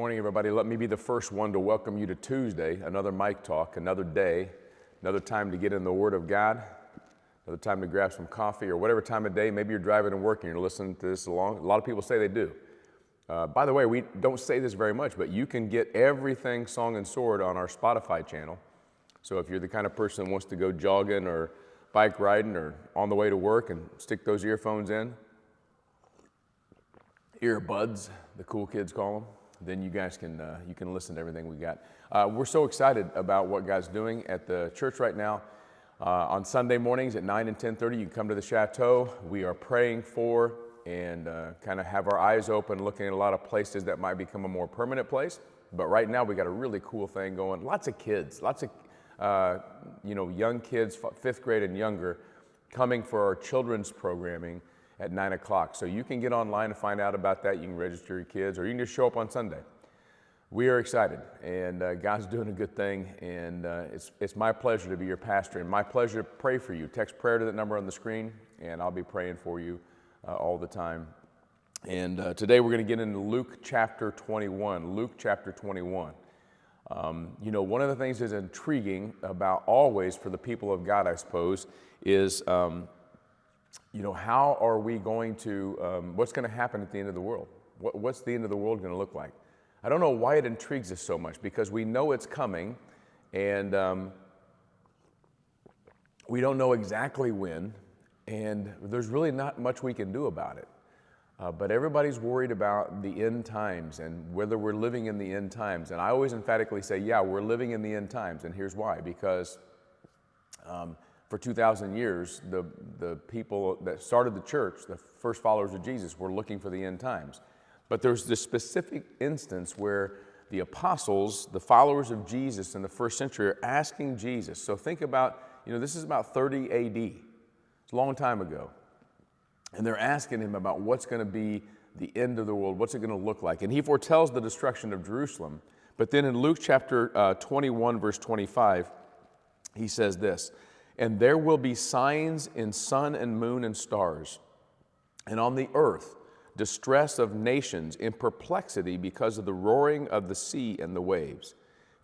Morning, everybody. Let me be the first one to welcome you to Tuesday, another Mike Talk, another day, another time to get in the Word of God, another time to grab some coffee or whatever time of day. Maybe you're driving and working, you're listening to this along. A lot of people say they do. By the way, we don't say this very much, but you can get everything Song and Sword on our Spotify channel. So if you're the kind of person that wants to go jogging or bike riding or on the way to work and stick those earphones in, earbuds, the cool kids call them, then you guys can you can listen to everything we got. We're so excited about what God's doing at the church right now. On Sunday mornings at 9 and 10:30, you can come to the Chateau. We are praying for and kind of have our eyes open, looking at a lot of places that might become a more permanent place. But right now, we got a really cool thing going. Lots of kids, lots of young kids, 5th grade and younger, coming for our children's programming at 9 o'clock. So you can get online and find out about that. You can register your kids, or you can just show up on Sunday. We are excited, and God's doing a good thing, and it's my pleasure to be your pastor, and my pleasure to pray for you. Text prayer to that number on the screen, and I'll be praying for you all the time. And today we're going to get into Luke chapter 21. Luke chapter 21. One of the things that's intriguing about always for the people of God, I suppose, is how are we going to, what's going to happen at the end of the world? What's the end of the world going to look like? I don't know why it intrigues us so much, because we know it's coming, and we don't know exactly when, and there's really not much we can do about it. But everybody's worried about the end times and whether we're living in the end times. And I always emphatically say, yeah, we're living in the end times, and here's why. Because for 2,000 years, the people that started the church, the first followers of Jesus, were looking for the end times. But there's this specific instance where the apostles, the followers of Jesus in the first century, are asking Jesus. So think about, this is about 30 AD. It's a long time ago. And they're asking him about what's going to be the end of the world, what's it going to look like. And he foretells the destruction of Jerusalem. But then in Luke chapter 21, verse 25, he says this, "And there will be signs in sun and moon and stars, and on the earth distress of nations in perplexity because of the roaring of the sea and the waves,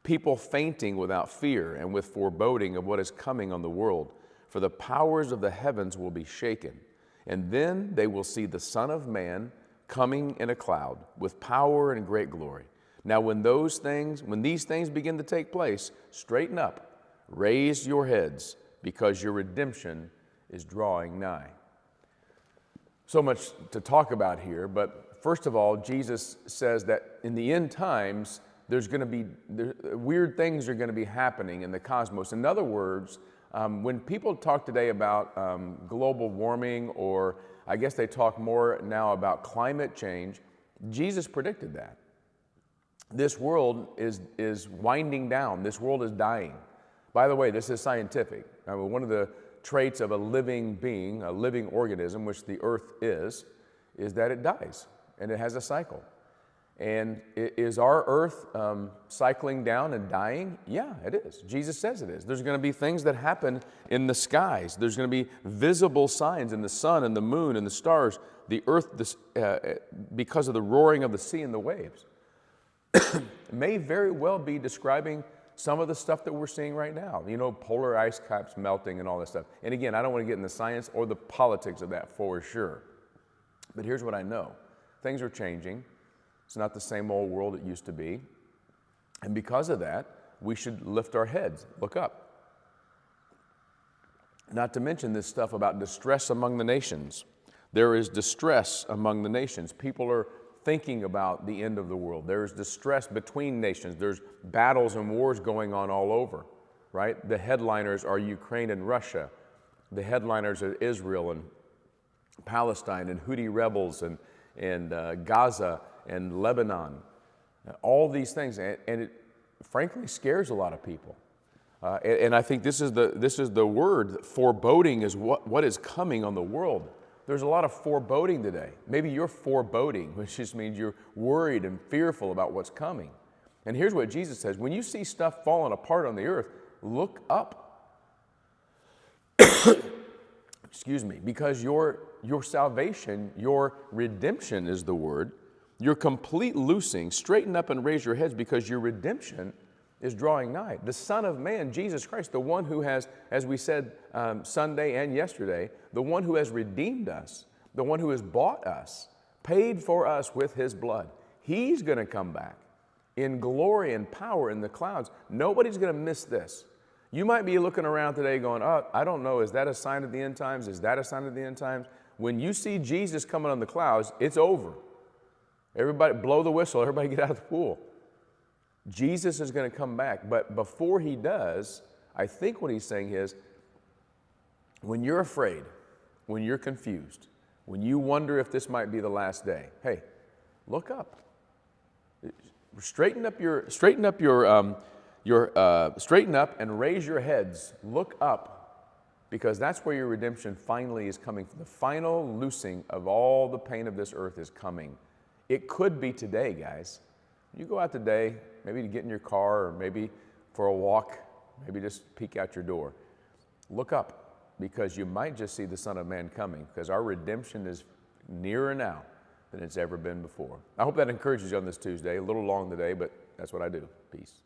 people fainting without fear and with foreboding of what is coming on the world, for the powers of the heavens will be shaken. And then they will see the Son of Man coming in a cloud with power and great glory. Now when these things begin to take place, straighten up, raise your heads, because your redemption is drawing nigh." So much to talk about here, but first of all, Jesus says that in the end times, weird things are going to be happening in the cosmos. In other words, when people talk today about global warming, or I guess they talk more now about climate change, Jesus predicted that. This world is winding down. This world is dying. By the way, this is scientific. One of the traits of a living being, a living organism, which the earth is that it dies, and it has a cycle. And is our earth cycling down and dying? Yeah, it is. Jesus says it is. There's going to be things that happen in the skies. There's going to be visible signs in the sun and the moon and the stars, the earth, because of the roaring of the sea and the waves. May very well be describing some of the stuff that we're seeing right now. Polar ice caps melting and all this stuff. And again, I don't want to get in the science or the politics of that for sure. But here's what I know. Things are changing. It's not the same old world it used to be. And because of that, we should lift our heads, look up. Not to mention this stuff about distress among the nations. There is distress among the nations. People are thinking about the end of the world. There is distress between nations. There's battles and wars going on all over, right? The headliners are Ukraine and Russia. The headliners are Israel and Palestine and Houthi rebels and Gaza and Lebanon, all these things, and it frankly scares a lot of people. And I think this is the word. Foreboding is what is coming on the world. There's a lot of foreboding today. Maybe you're foreboding, which just means you're worried and fearful about what's coming. And here's what Jesus says: when you see stuff falling apart on the earth, look up. Excuse me, because your salvation, your redemption is the word, Your complete loosing, straighten up and raise your heads because your redemption is drawing nigh. The Son of Man, Jesus Christ, the one who has, as we said Sunday and yesterday, the one who has redeemed us, the one who has bought us, paid for us with his blood. He's going to come back in glory and power in the clouds. Nobody's going to miss this. You might be looking around today going, oh, I don't know, is that a sign of the end times? Is that a sign of the end times? When you see Jesus coming on the clouds, it's over. Everybody blow the whistle, everybody get out of the pool. Jesus is going to come back, but before he does, I think what he's saying is, when you're afraid, when you're confused, when you wonder if this might be the last day, hey, look up. Straighten up and raise your heads. Look up, because that's where your redemption finally is coming. The final loosing of all the pain of this earth is coming. It could be today, guys. You go out today, maybe to get in your car, or maybe for a walk, maybe just peek out your door. Look up, because you might just see the Son of Man coming, because our redemption is nearer now than it's ever been before. I hope that encourages you on this Tuesday. A little long today, but that's what I do. Peace.